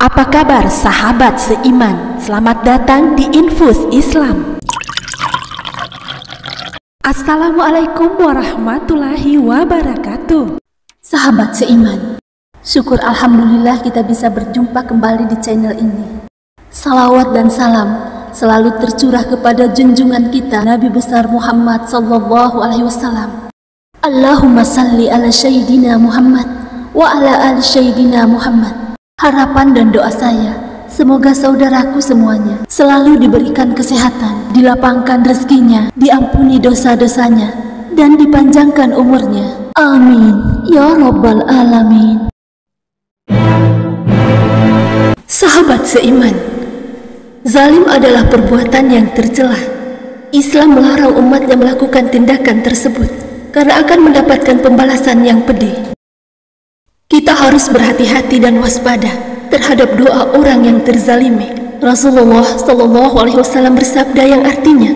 Apa kabar sahabat seiman? Selamat datang di Infus Islam. Assalamualaikum warahmatullahi wabarakatuh. Sahabat seiman, syukur alhamdulillah kita bisa berjumpa kembali di channel ini. Salawat dan salam selalu tercurah kepada junjungan kita Nabi besar Muhammad sallallahu alaihi wasallam. Allahumma salli ala sayyidina Muhammad wa ala ali sayyidina Muhammad. Harapan dan doa saya, semoga saudaraku semuanya selalu diberikan kesehatan, dilapangkan rezekinya, diampuni dosa-dosanya, dan dipanjangkan umurnya. Amin ya rabbal alamin. Sahabat seiman, zalim adalah perbuatan yang tercela. Islam melarang umatnya melakukan tindakan tersebut karena akan mendapatkan pembalasan yang pedih. Kita harus berhati-hati dan waspada terhadap doa orang yang terzalimi. Rasulullah sallallahu alaihi wasallam bersabda yang artinya,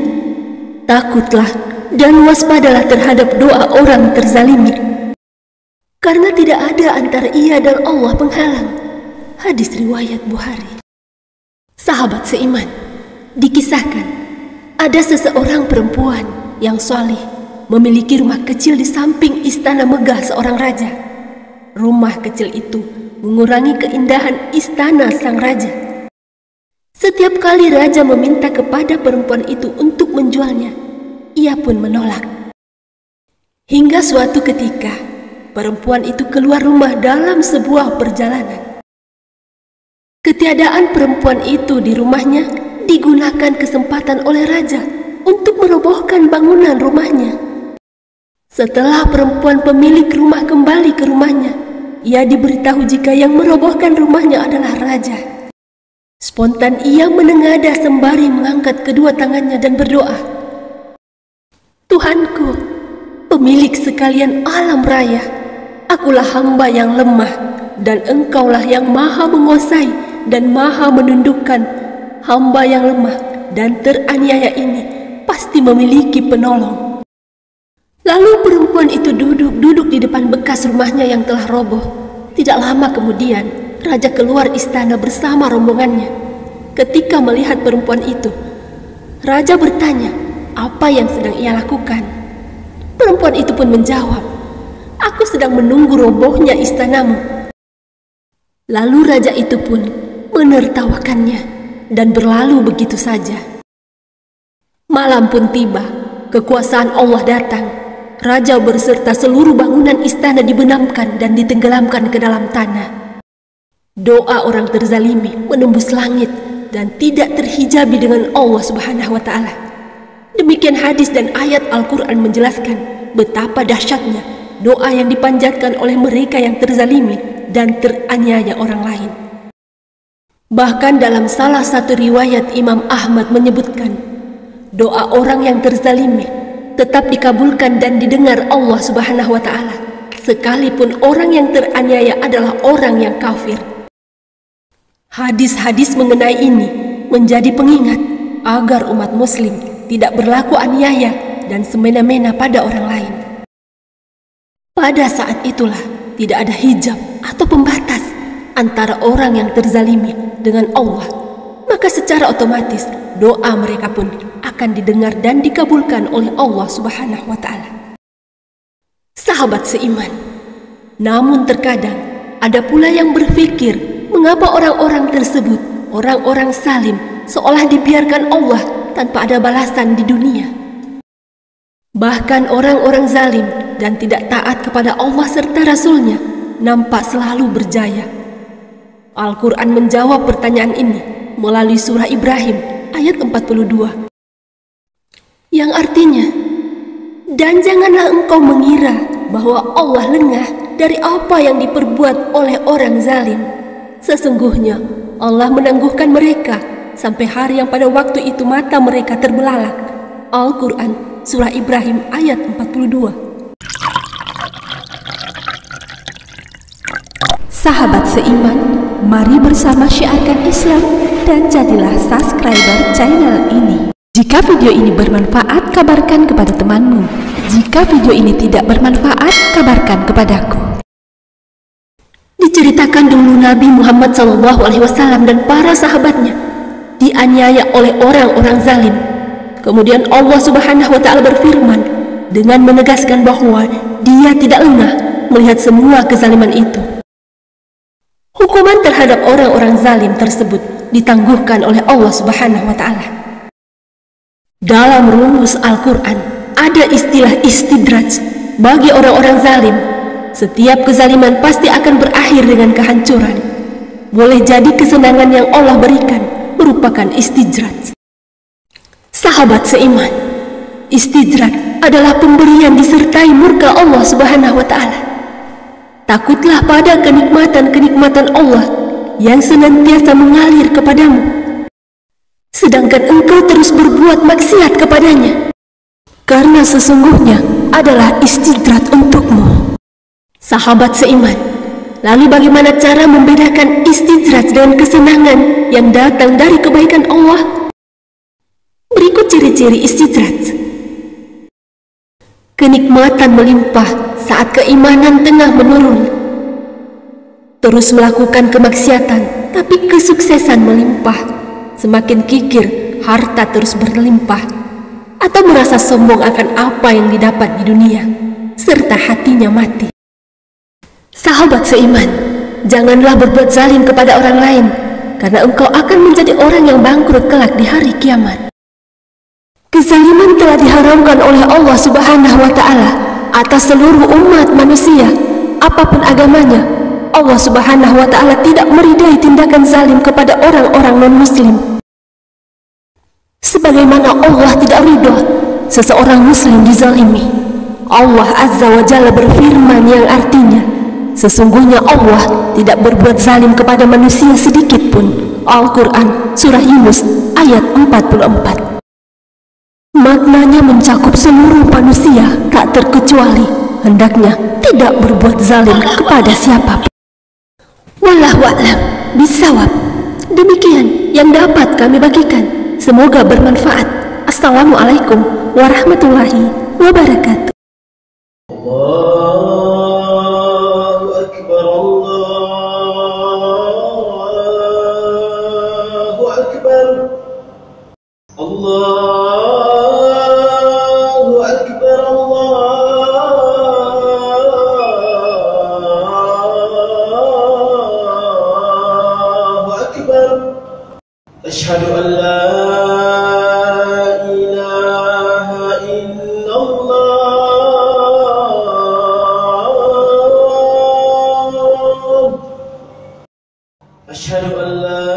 takutlah dan waspadalah terhadap doa orang terzalimi, karena tidak ada antara ia dan Allah penghalang. Hadis riwayat Bukhari. Sahabat seiman, dikisahkan ada seseorang perempuan yang saleh memiliki rumah kecil di samping istana megah seorang raja. Rumah kecil itu mengurangi keindahan istana sang raja. Setiap kali raja meminta kepada perempuan itu untuk menjualnya, ia pun menolak. Hingga suatu ketika, perempuan itu keluar rumah dalam sebuah perjalanan. Ketiadaan perempuan itu di rumahnya digunakan kesempatan oleh raja untuk merobohkan bangunan rumahnya. Setelah perempuan pemilik rumah kembali ke rumahnya, ia diberitahu jika yang merobohkan rumahnya adalah raja. Spontan ia menengadah sembari mengangkat kedua tangannya dan berdoa, Tuhanku, pemilik sekalian alam raya, akulah hamba yang lemah dan engkaulah yang maha menguasai dan maha menundukkan. Hamba yang lemah dan teraniaya ini pasti memiliki penolong. Lalu perempuan itu duduk di depan bekas rumahnya yang telah roboh. Tidak lama kemudian, raja keluar istana bersama rombongannya. Ketika melihat perempuan itu, raja bertanya apa yang sedang ia lakukan. Perempuan itu pun menjawab, aku sedang menunggu robohnya istanamu. Lalu raja itu pun menertawakannya dan berlalu begitu saja. Malam pun tiba, kekuasaan Allah datang. Raja berserta seluruh bangunan istana dibenamkan dan ditenggelamkan ke dalam tanah. Doa orang terzalimi menembus langit dan tidak terhijabi dengan Allah Subhanahu wa Ta'ala. Demikian hadis dan ayat Al-Quran menjelaskan betapa dahsyatnya doa yang dipanjatkan oleh mereka yang terzalimi dan teraniaya orang lain. Bahkan dalam salah satu riwayat Imam Ahmad menyebutkan, doa orang yang terzalimi tetap dikabulkan dan didengar Allah Subhanahu wa Ta'ala, sekalipun orang yang teraniaya adalah orang yang kafir. Hadis-hadis mengenai ini menjadi pengingat agar umat muslim tidak berlaku aniaya dan semena-mena pada orang lain. Pada saat itulah tidak ada hijab atau pembatas antara orang yang terzalimi dengan Allah, maka secara otomatis doa mereka pun akan didengar dan dikabulkan oleh Allah Subhanahu wa Ta'ala. Sahabat seiman, namun terkadang ada pula yang berpikir mengapa orang-orang tersebut, orang-orang salim, seolah dibiarkan Allah tanpa ada balasan di dunia. Bahkan orang-orang zalim dan tidak taat kepada Allah serta Rasul-Nya nampak selalu berjaya. Al-Quran menjawab pertanyaan ini melalui surah Ibrahim ayat 42. Yang artinya, dan janganlah engkau mengira bahwa Allah lengah dari apa yang diperbuat oleh orang zalim. Sesungguhnya Allah menangguhkan mereka sampai hari yang pada waktu itu mata mereka terbelalak. Al-Quran surah Ibrahim ayat 42. Sahabat seiman, mari bersama syiarkan Islam dan jadilah subscriber channel ini. Jika video ini bermanfaat, kabarkan kepada temanmu. Jika video ini tidak bermanfaat, kabarkan kepadaku. Diceritakan dulu Nabi Muhammad SAW dan para sahabatnya dianiaya oleh orang-orang zalim. Kemudian Allah Subhanahu wa Ta'ala berfirman dengan menegaskan bahwa Dia tidak lengah melihat semua kezaliman itu. Hukuman terhadap orang-orang zalim tersebut ditangguhkan oleh Allah Subhanahu wa Ta'ala. Dalam rumus Al-Quran ada istilah istidraj bagi orang-orang zalim. Setiap kezaliman pasti akan berakhir dengan kehancuran. Boleh jadi kesenangan yang Allah berikan merupakan istidraj. Sahabat seiman, istidraj adalah pemberian disertai murka Allah Subhanahu wa Ta'ala. Takutlah pada kenikmatan-kenikmatan Allah yang senantiasa mengalir kepadamu, sedangkan engkau terus berbuat maksiat kepadanya, karena sesungguhnya adalah istidraj untukmu. Sahabat seiman, lalu bagaimana cara membedakan istidraj dengan kesenangan yang datang dari kebaikan Allah? Berikut ciri-ciri istidraj. Kenikmatan melimpah saat keimanan tengah menurun. Terus melakukan kemaksiatan, tapi kesuksesan melimpah. Semakin kikir, harta terus berlimpah. Atau merasa sombong akan apa yang didapat di dunia, serta hatinya mati. Sahabat seiman, janganlah berbuat zalim kepada orang lain, karena engkau akan menjadi orang yang bangkrut kelak di hari kiamat. Kezaliman telah diharamkan oleh Allah Subhanahu wa Ta'ala atas seluruh umat manusia, apapun agamanya. Allah Subhanahu wa Ta'ala tidak meridai tindakan zalim kepada orang-orang non-muslim. Sebagaimana Allah tidak ridha seseorang muslim dizalimi. Allah Azza wa Jalla berfirman yang artinya, sesungguhnya Allah tidak berbuat zalim kepada manusia sedikit pun. Al-Quran Surah Yunus ayat 44. Maknanya mencakup seluruh manusia tak terkecuali. Hendaknya tidak berbuat zalim kepada siapapun. Wallahu a'lam bishawab. Demikian yang dapat kami bagikan. Semoga bermanfaat. Assalamualaikum warahmatullahi wabarakatuh. Allahu Akbar, Allahu Akbar, Allahu Akbar, Allahu Akbar. Asyhadu an la ilaha illallah. Asyhadu an la